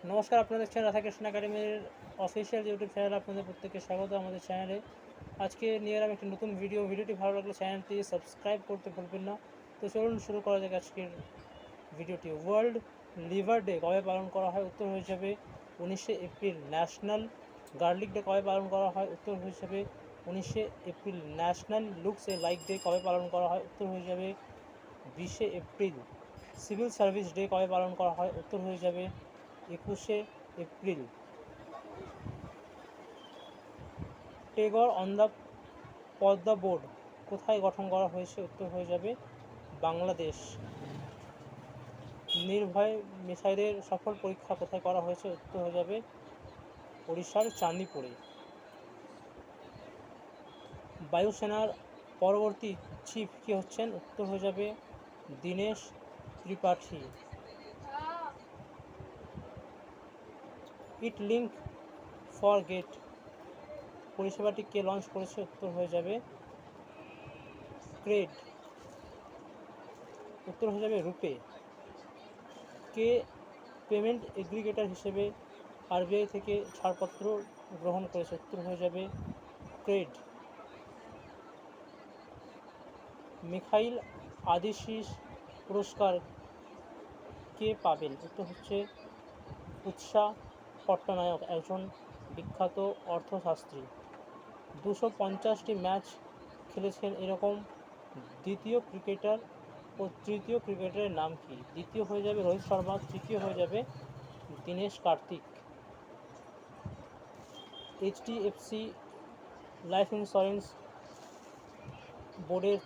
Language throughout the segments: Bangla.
নমস্কার, আপনাদের দেখছেন রাধাকৃষ্ণ একাডেমির অফিসিয়াল ইউটিউব চ্যানেলে আপনাদের প্রত্যেককে স্বাগত আমাদের চ্যানেলে। আজকে নিয়ে এলাম একটি নতুন ভিডিওটি ভালো লাগলে চ্যানেলটি সাবস্ক্রাইব করতে ভুলবেন না। তো চলুন শুরু করা যাক আজকের ভিডিওটি। ওয়ার্ল্ড লিভার ডে কবে পালন করা হয়? উত্তর হয়ে যাবে 19শে এপ্রিল। ন্যাশনাল গার্লিক ডে কবে পালন করা হয়? উত্তর হয়ে যাবে 19শে April. National looks a like day কবে পালন করা হয়? উত্তর হয়ে যাবে 20শে এপ্রিল। সিভিল সার্ভিস ডে কবে পালন করা হয়? উত্তর হয়ে যাবে 21শে April. Tagore on the Padma board কোথায় গঠন করা হয়েছে? উত্তর হয়ে যাবে বাংলাদেশ। নির্ভয় মিসাইলের সফল পরীক্ষা কোথায় করা হয়েছে? উত্তর হয়ে যাবে ওড়িশার চাঁদিপুরে। বায়ুসেনার পরবর্তী চিফ কে হচ্ছেন? উত্তর হয়ে যাবে দীনেশ ত্রিপাঠী। ইট লিঙ্ক ফর গেট পরিষেবাটি কে লঞ্চ করেছে? উত্তর হয়ে যাবে ক্রেড। উত্তর হয়ে যাবে রূপে। কে পেমেন্ট এগ্রিগেটর হিসেবে আরবিআই থেকে ছাড়পত্র গ্রহণ করেছে? উত্তর হয়ে যাবে ক্রেড। মিখাইল আদিশিস পুরস্কার কে পাবেন? উত্তর হচ্ছে উৎসা পট্টনায়ক, একজন বিখ্যাত অর্থশাস্ত্রী। 250টি ম্যাচ খেলেছেন এরকম দ্বিতীয় ক্রিকেটার ও তৃতীয় ক্রিকেটারের নাম কি? দ্বিতীয় হয়ে যাবে রোহিত শর্মা, তৃতীয় হয়ে যাবে Dinesh Kartik. HDFC life insurance বোর্ডের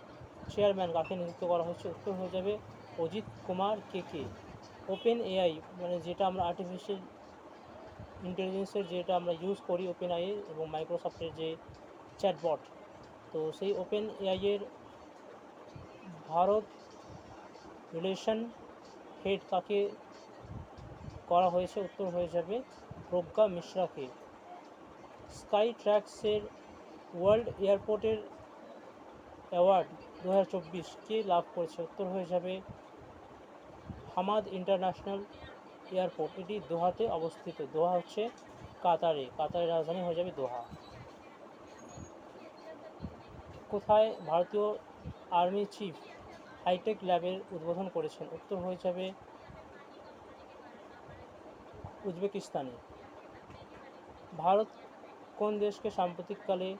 চেয়ারম্যান কাকে নিযুক্ত করা হচ্ছে? উত্তর হয়ে যাবে অজিত কুমার কে। ওপেন এআই মানে যেটা আমরা আর্টিফিশিয়াল ইন্টেলিজেন্সের যেটা আমরা ইউজ করি, ওপেন এআই এবং মাইক্রোসফটের যে চ্যাটবট, তো সেই ওপেন এআইয়ের ভারত রিলেশন হেড কাকে করা হয়েছে? উত্তর হয়ে যাবে প্রজ্ঞা মিশ্রাকে। স্কাই ট্র্যাক্সের ওয়ার্ল্ড এয়ারপোর্টের অ্যাওয়ার্ড 2024 কে লাভ করেছে? উত্তর হয়ে যাবে হামাদ ইন্টারন্যাশনাল এয়ারপোর্ট। এটি দোহাতে অবস্থিত। দোহা হচ্ছে কাতারের রাজধানী হয়ে যাবে দোহা। কোথায় ভারতীয় আর্মি চিফ হাইটেক ল্যাবের উদ্বোধন করেছেন? উত্তর হয়ে যাবে উজবেকিস্তানে। ভারত কোন দেশকে সাম্প্রতিককালে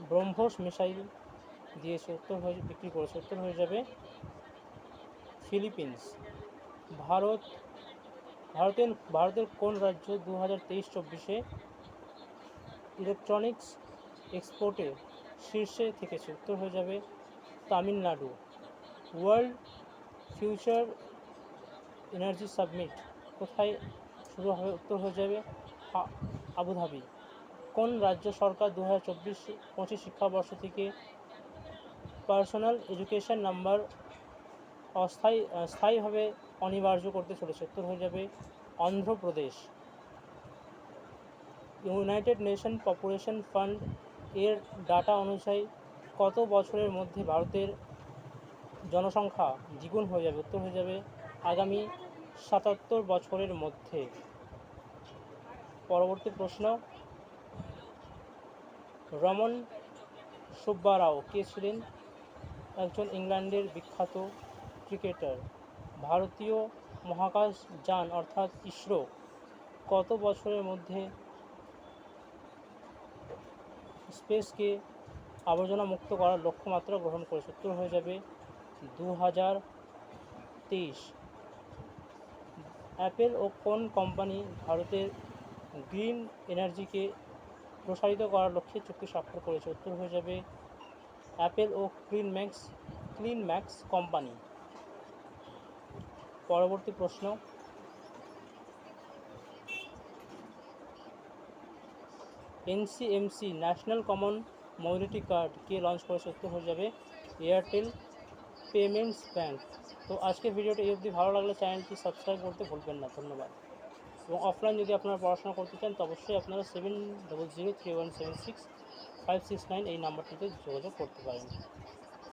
ব্রহ্মোস মিসাইল দিয়েছে? বিক্রি করেছে? উত্তর হয়ে যাবে ফিলিপিন্স। ভারতের কোন রাজ্য 2023-24 ইলেকট্রনিক্স এক্সপোর্টে শীর্ষে থেকেছে? উত্তর হয়ে যাবে Tamil Nadu. World future energy summit কোথায় শুরু হবে? উত্তর হয়ে যাবে আবুধাবি। কোন রাজ্য সরকার 2024-25 শিক্ষাবর্ষ থেকে পার্সোনাল এডুকেশন নাম্বার স্থায়ীভাবে অনিবার্য করতে চলেছে? উত্তর হয়ে যাবে Andhra Pradesh. United nation population fund এর ডাটা অনুযায়ী কত বছরের মধ্যে ভারতের জনসংখ্যা দ্বিগুণ হয়ে যাবে? উত্তর হয়ে যাবে আগামী 77 বছরের মধ্যে। পরবর্তী প্রশ্ন, রমন সুব্বারাও কে ছিলেন? একজন ইংল্যান্ডের বিখ্যাত ক্রিকেটার। ভারতীয় মহাকাশ যান অর্থাৎ ইসরো কত বছরের মধ্যে স্পেসকে আবর্জনা মুক্ত করার লক্ষ্যমাত্রা গ্রহণ করেছে? উত্তর হয়ে যাবে 2023। অ্যাপেল ও কোন কোম্পানি ভারতের গ্রিন এনার্জিকে প্রসারিত করার লক্ষ্যে চুক্তি স্বাক্ষর করেছে? উত্তর হয়ে যাবে অ্যাপেল ও ক্লিনম্যাক্স কোম্পানি। পরবর্তী প্রশ্ন, এনসিএমসি ন্যাশনাল কমন মোবিলিটি কার্ড কে লঞ্চ করেছে? উত্তর হয়ে যাবে এয়ারটেল পেমেন্টস ব্যাঙ্ক। তো আজকের ভিডিওটা এই অবধি। ভালো লাগলে চ্যানেলটি সাবস্ক্রাইব করতে ভুলবেন না। ধন্যবাদ। এবং অফলাইন যদি আপনারা পড়াশোনা করতে চান তো অবশ্যই আপনারা 7003176569 এই নাম্বারটিতে যোগাযোগ করতে পারেন।